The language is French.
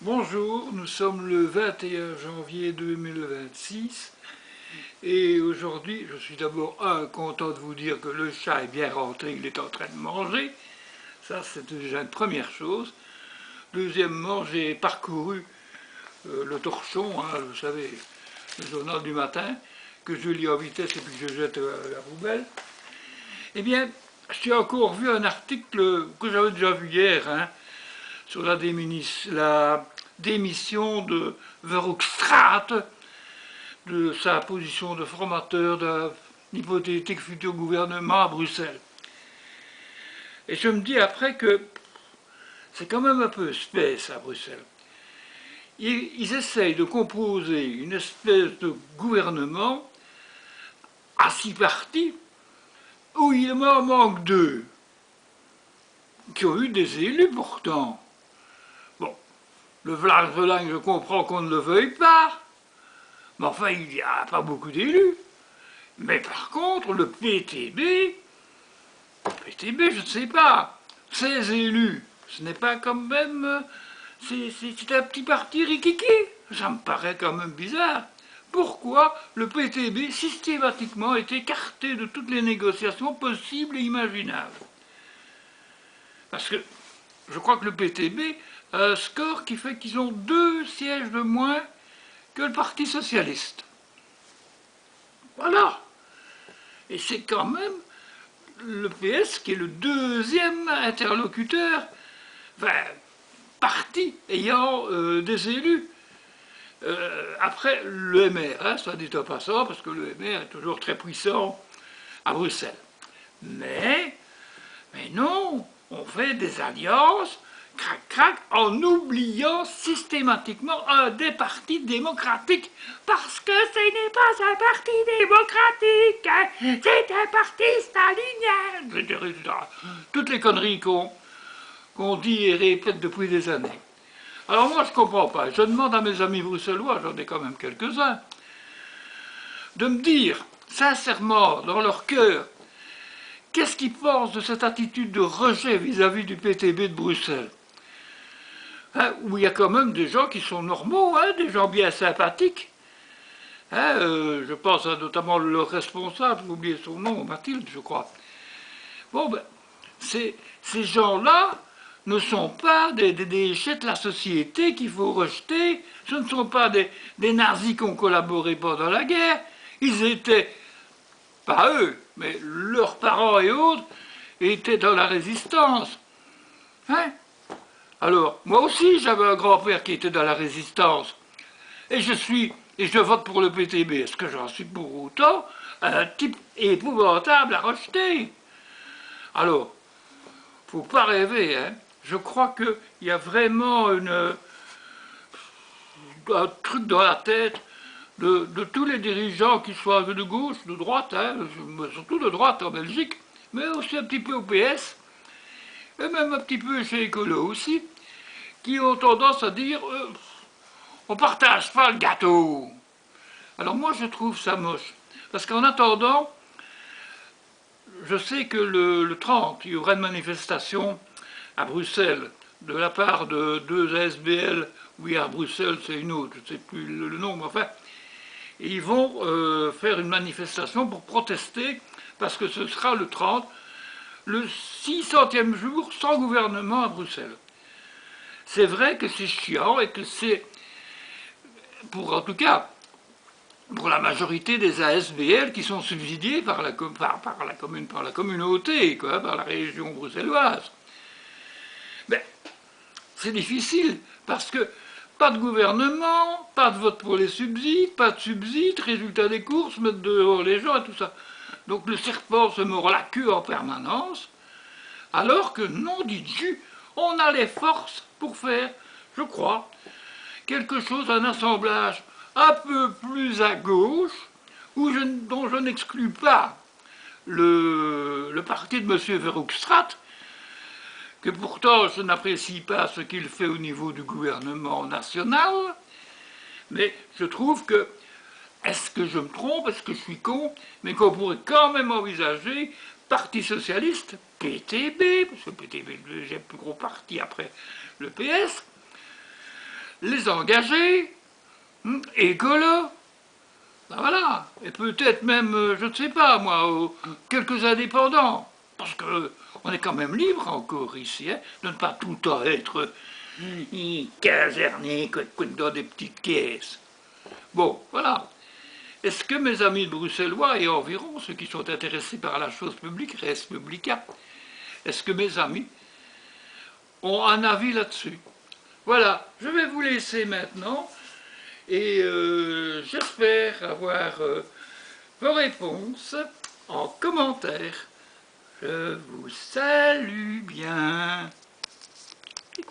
Bonjour, nous sommes le 21 janvier 2026 et aujourd'hui je suis d'abord content de vous dire que le chat est bien rentré, il est en train de manger, ça c'est déjà une première chose. Deuxièmement, j'ai parcouru le torchon, vous savez, le journal du matin, que je lis en vitesse et puis que je jette à la poubelle. Eh bien, j'ai encore vu un article que j'avais déjà vu hier, sur la démission de Verhofstadt, de sa position de formateur d'un hypothétique futur gouvernement à Bruxelles. Et je me dis après que c'est quand même un peu space à Bruxelles. Ils essayent de composer une espèce de gouvernement à 6 partis où il m'en manque 2 qui ont eu des élus pourtant. Bon, le Vlaams, je comprends qu'on ne le veuille pas, mais enfin, il n'y a pas beaucoup d'élus. Mais par contre, le PTB, je ne sais pas, 16 élus, ce n'est pas quand même... C'est un petit parti rikiki, ça me paraît quand même bizarre. Pourquoi le PTB systématiquement est écarté de toutes les négociations possibles et imaginables? Parce que je crois que le PTB a un score qui fait qu'ils ont 2 sièges de moins que le Parti socialiste. Voilà. Et c'est quand même le PS qui est le deuxième interlocuteur, enfin, parti ayant des élus. Après le MR, soit dit en passant, parce que le MR est toujours très puissant à Bruxelles. Mais non, on fait des alliances, crac, en oubliant systématiquement un des partis démocratiques. Parce que ce n'est pas un parti démocratique, c'est un parti stalinien. Toutes les conneries qu'on dit et répète depuis des années. Alors moi je ne comprends pas, je demande à mes amis bruxellois, j'en ai quand même quelques-uns, de me dire sincèrement, dans leur cœur, qu'est-ce qu'ils pensent de cette attitude de rejet vis-à-vis du PTB de Bruxelles, où il y a quand même des gens qui sont normaux, des gens bien sympathiques. Je pense à notamment le responsable, j'ai oublié son nom, Mathilde, je crois. Bon, ben, ces gens-là ne sont pas des déchets de la société qu'il faut rejeter. Ce ne sont pas des nazis qui ont collaboré pendant la guerre. Ils étaient, pas eux, mais leurs parents et autres, étaient dans la résistance. Alors, moi aussi, j'avais un grand-père qui était dans la résistance. Et je vote pour le PTB. Est-ce que j'en suis pour autant un type épouvantable à rejeter? Alors, faut pas rêver, Je crois qu'il y a vraiment un truc dans la tête de tous les dirigeants, qui soient de gauche, de droite, surtout de droite en Belgique, mais aussi un petit peu au PS, et même un petit peu chez Écolo aussi, qui ont tendance à dire on partage pas le gâteau. Alors moi je trouve ça moche, parce qu'en attendant, je sais que le 30, il y aura une manifestation à Bruxelles, de la part de 2 ASBL, oui à Bruxelles c'est une autre, je ne sais plus le nom, mais enfin, ils vont faire une manifestation pour protester, parce que ce sera le 30, le 600e jour sans gouvernement à Bruxelles. C'est vrai que c'est chiant et que c'est, en tout cas, pour la majorité des ASBL qui sont subsidiés par la communauté, par la région bruxelloise. Mais c'est difficile, parce que pas de gouvernement, pas de vote pour les subsides, pas de subsides, résultat des courses, mettre dehors les gens et tout ça. Donc le serpent se mord la queue en permanence, alors que, non dit Dieu, on a les forces pour faire, je crois, quelque chose, un assemblage un peu plus à gauche, dont je n'exclus pas le parti de M. Verhofstadt, que pourtant je n'apprécie pas ce qu'il fait au niveau du gouvernement national, mais je trouve que, est-ce que je me trompe, est-ce que je suis con, mais qu'on pourrait quand même envisager Parti Socialiste, PTB, parce que PTB est le deuxième plus gros parti après le PS, les engagés, écolos, ben voilà, et peut-être même, je ne sais pas moi, quelques indépendants, parce que on est quand même libre encore ici, hein, de ne pas tout le temps être caserné dans des petites caisses. Bon, voilà. Est-ce que mes amis de bruxellois et environ, ceux qui sont intéressés par la chose publique, res publica, est-ce que mes amis ont un avis là-dessus? Voilà, je vais vous laisser maintenant et j'espère avoir vos réponses en commentaire. Je vous salue bien.